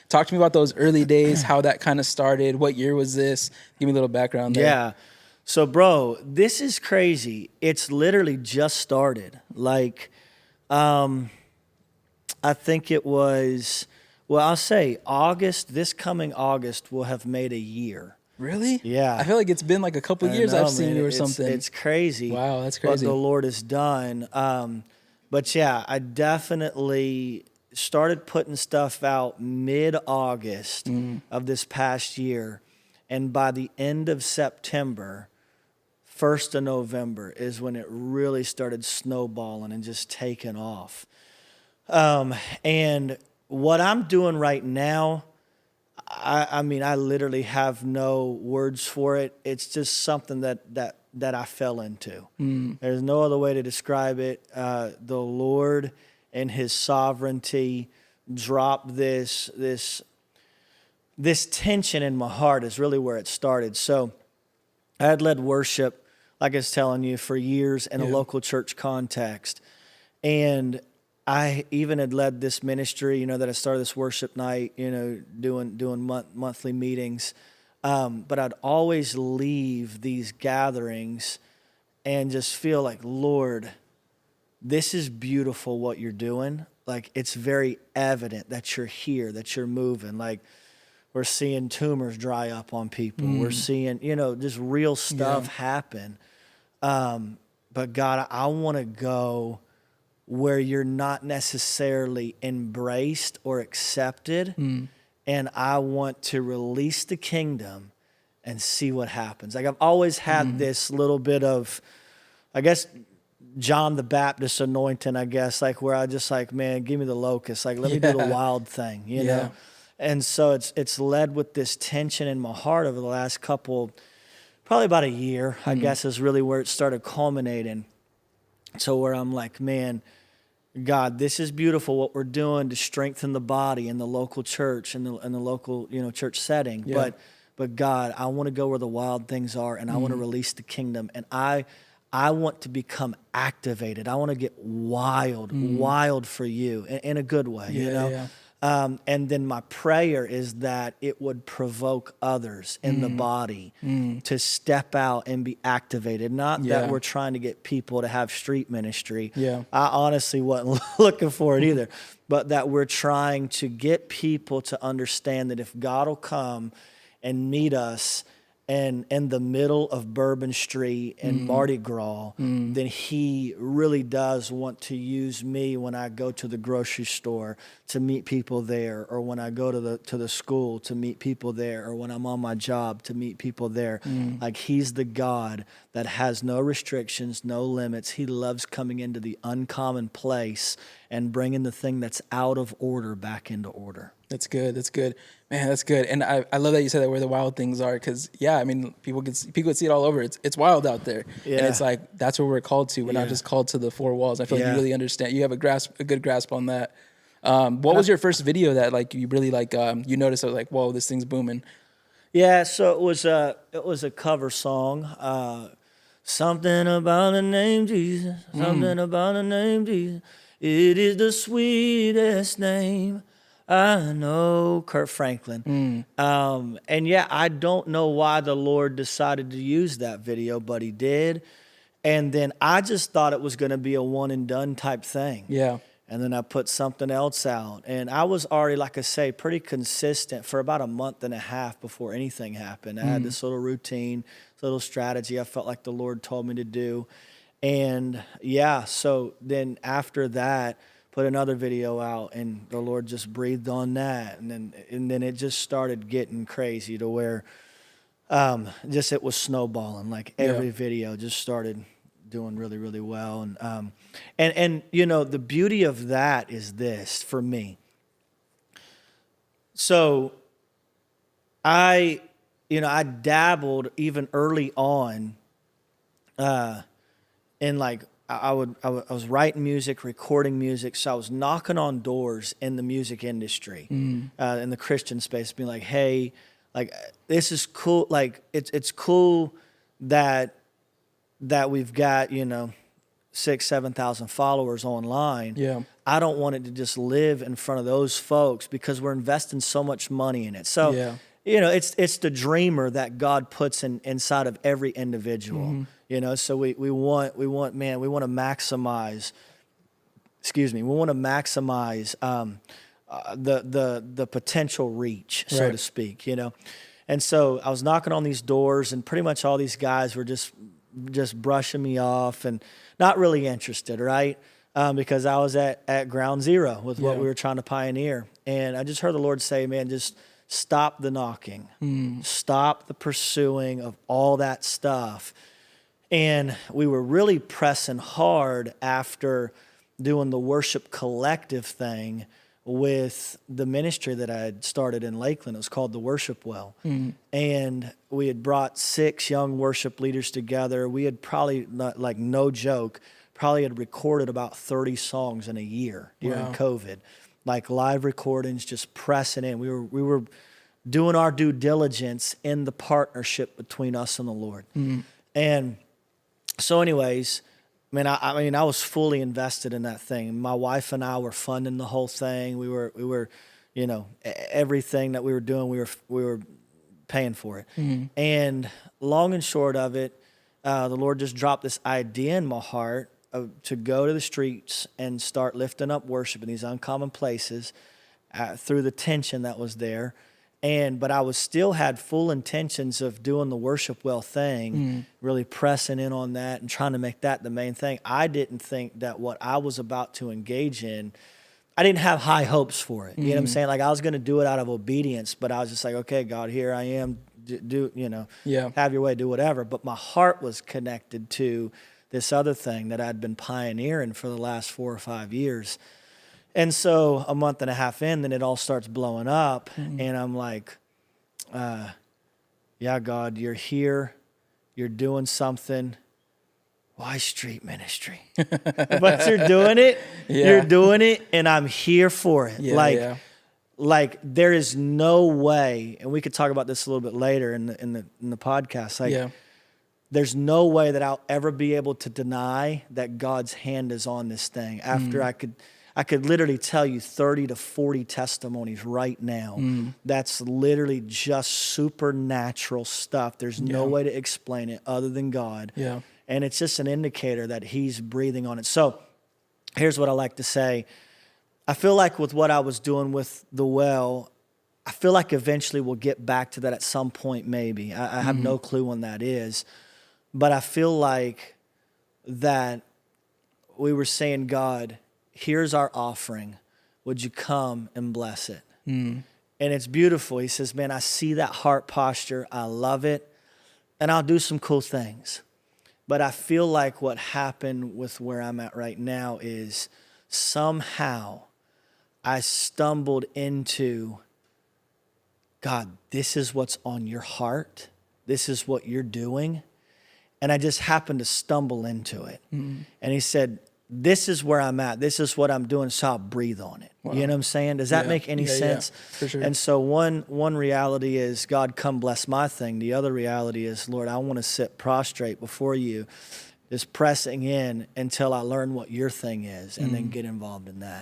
Talk to me about those early days, how that kind of started. What year was this? Give me a little background there. Yeah. So, bro, this is crazy. It's literally just started. Like, I think it was, well, I'll say August, this coming August will have made a year. Really? Yeah. I feel like it's been like a couple years I've seen you or something. It's crazy. Wow, that's What crazy. the Lord has done. But yeah, I definitely started putting stuff out mid-August of this past year. And by the end of September, 1st of November is when it really started snowballing and just taking off. And what I'm doing right now, I mean, I literally have no words for it. It's just something that I fell into. There's no other way to describe it. The Lord and His sovereignty dropped this tension in my heart is really where it started. So I had led worship, like I was telling you, for years in a local church context. And I even had led this ministry, that I started this worship night, doing monthly meetings. But I'd always leave these gatherings and just feel like, Lord, this is beautiful what you're doing. Like, it's very evident that you're here, that you're moving. Like, we're seeing tumors dry up on people. We're seeing, just real stuff happen. But God, I want to go where you're not necessarily embraced or accepted. And I want to release the kingdom and see what happens. Like, I've always had this little bit of, I guess, John the Baptist anointing, I guess, like where I just like, man, give me the locust. Like, let me do the wild thing, you know? And so it's led with this tension in my heart over the last couple, probably about a year, I guess, is really where it started culminating. So where I'm like, man, God, this is beautiful what we're doing to strengthen the body in the local church and the local, church setting. But God, I want to go where the wild things are, and I want to release the kingdom. And I want to become activated. I want to get wild for you in a good way, you know? And then my prayer is that it would provoke others in the body to step out and be activated. Not that we're trying to get people to have street ministry. I honestly wasn't looking for it either. But that we're trying to get people to understand that if God will come and meet us and in the middle of Bourbon Street and Mardi Gras, then He really does want to use me when I go to the grocery store to meet people there, or when I go to the school to meet people there, or when I'm on my job to meet people there. Like, He's the God that has no restrictions, no limits. He loves coming into the uncommon place and bringing the thing that's out of order back into order. That's good. That's good. Man, that's good. And I love that you said that where the wild things are, because, I mean, people could see it all over. It's wild out there. And it's like, that's what we're called to. We're not just called to the four walls. I feel like you really understand. You have a good grasp on that. What was your first video that, like, you really, like, you noticed, like, whoa, this thing's booming? Yeah, so it was a cover song. Something about the name Jesus. Something about the name Jesus. It is the sweetest name I know. Kurt Franklin. And I don't know why the Lord decided to use that video, but He did. And then I just thought it was going to be a one and done type thing. And then I put something else out. And I was already, like I say, pretty consistent for about a month and a half before anything happened. I had this little routine, little strategy I felt like the Lord told me to do. And so then after that, put another video out, and the Lord just breathed on that. And then it just started getting crazy to where it was snowballing. Like, every video just started doing really, really well. And the beauty of that is this for me. So I dabbled even early on in, like, I was writing music, recording music, so I was knocking on doors in the music industry, in the Christian space, being like, hey, like, this is cool. Like, it's cool that we've got, 6,000-7,000 followers online. I don't want it to just live in front of those folks because we're investing so much money in it. So, it's the dreamer that God puts inside of every individual, so we want to maximize, the potential reach, so to speak, And so I was knocking on these doors, and pretty much all these guys were just brushing me off and not really interested, right? Because I was at ground zero with what we were trying to pioneer. And I just heard the Lord say, man, just stop the knocking, stop the pursuing of all that stuff. And we were really pressing hard after doing the worship collective thing with the ministry that I had started in Lakeland. It was called the Worship Well. And we had brought 6 young worship leaders together. We had probably, like no joke, probably had recorded about 30 songs in a year during COVID. Like live recordings, just pressing in. We were doing our due diligence in the partnership between us and the Lord. And so anyways, I was fully invested in that thing. My wife and I were funding the whole thing. We were, everything that we were doing, we were paying for it. And long and short of it, the Lord just dropped this idea in my heart to go to the streets and start lifting up worship in these uncommon places through the tension that was there. But I still had full intentions of doing the Worship Well thing, really pressing in on that and trying to make that the main thing. I didn't think that what I was about to engage in, I didn't have high hopes for it. You know what I'm saying? Like I was going to do it out of obedience, but I was just like, okay, God, here I am, have your way, do whatever. But my heart was connected to this other thing that I'd been pioneering for the last 4 or 5 years. And so a month and a half in, then it all starts blowing up. And I'm like, yeah, God, you're here. You're doing something. Why street ministry? But you're doing it. You're doing it. And I'm here for it. Like there is no way, and we could talk about this a little bit later in the podcast. There's no way that I'll ever be able to deny that God's hand is on this thing after I could literally tell you 30 to 40 testimonies right now. That's literally just supernatural stuff. There's no way to explain it other than God. And it's just an indicator that he's breathing on it. So here's what I like to say. I feel like with what I was doing with the well, I feel like eventually we'll get back to that at some point maybe. I have no clue when that is. But I feel like that we were saying, God, here's our offering. Would you come and bless it? And it's beautiful. He says, man, I see that heart posture. I love it. And I'll do some cool things. But I feel like what happened with where I'm at right now is somehow I stumbled into, God, this is what's on your heart. This is what you're doing. And I just happened to stumble into it. And he said, this is where I'm at. This is what I'm doing, so I'll breathe on it. You know what I'm saying? Does that make any sense? For sure. And so one reality is, God, come bless my thing. The other reality is, Lord, I want to sit prostrate before you, just pressing in until I learn what your thing is and then get involved in that.